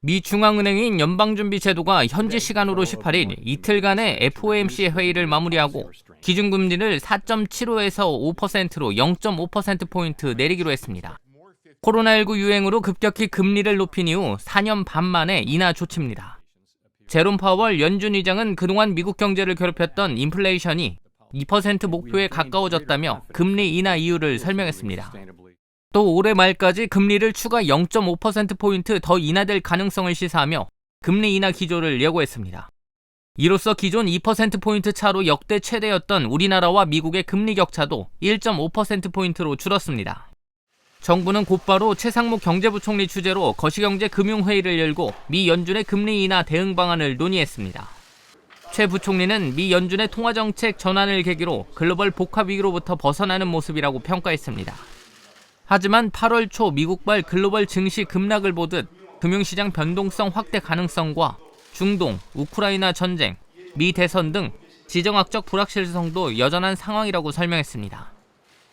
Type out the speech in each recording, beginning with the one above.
미 중앙은행인 연방준비제도가 현지 시간으로 18일 이틀간의 FOMC 회의를 마무리하고 기준금리를 4.75에서 5%로 0.5%포인트 내리기로 했습니다. 코로나19 유행으로 급격히 금리를 높인 이후 4년 반 만에 인하 조치입니다. 제롬 파월 연준 의장은 그동안 미국 경제를 괴롭혔던 인플레이션이 2% 목표에 가까워졌다며 금리 인하 이유를 설명했습니다. 또 올해 말까지 금리를 추가 0.5%포인트 더 인하될 가능성을 시사하며 금리 인하 기조를 예고했습니다. 이로써 기존 2%포인트 차로 역대 최대였던 우리나라와 미국의 금리 격차도 1.5%포인트로 줄었습니다. 정부는 곧바로 최상목 경제부총리 주재로 거시경제 금융회의를 열고 미 연준의 금리 인하 대응 방안을 논의했습니다. 최 부총리는 미 연준의 통화정책 전환을 계기로 글로벌 복합 위기로부터 벗어나는 모습이라고 평가했습니다. 하지만 8월 초 미국발 글로벌 증시 급락을 보듯 금융시장 변동성 확대 가능성과 중동, 우크라이나 전쟁, 미 대선 등 지정학적 불확실성도 여전한 상황이라고 설명했습니다.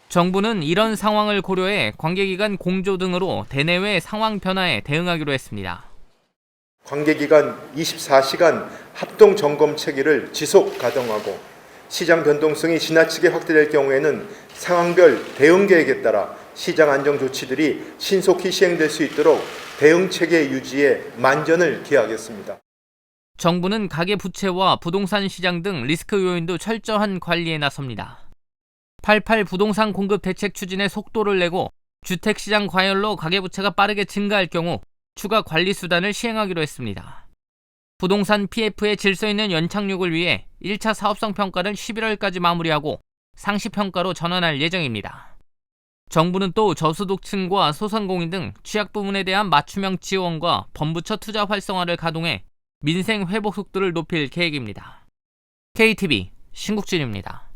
정부는 이런 상황을 고려해 관계기관 공조 등으로 대내외 상황 변화에 대응하기로 했습니다. 관계기관 24시간 합동 점검 체계를 지속 가동하고 시장 변동성이 지나치게 확대될 경우에는 상황별 대응 계획에 따라 시장 안정 조치들이 신속히 시행될 수 있도록 대응 체계 유지에 만전을 기하겠습니다. 정부는 가계부채와 부동산 시장 등 리스크 요인도 철저한 관리에 나섭니다. 88 부동산 공급 대책 추진에 속도를 내고 주택시장 과열로 가계부채가 빠르게 증가할 경우 추가 관리 수단을 시행하기로 했습니다. 부동산 PF의 질서 있는 연착륙을 위해 1차 사업성 평가를 11월까지 마무리하고 상시 평가로 전환할 예정입니다. 정부는 또 저소득층과 소상공인 등 취약 부문에 대한 맞춤형 지원과 범부처 투자 활성화를 가동해 민생 회복 속도를 높일 계획입니다. KTV 신국진입니다.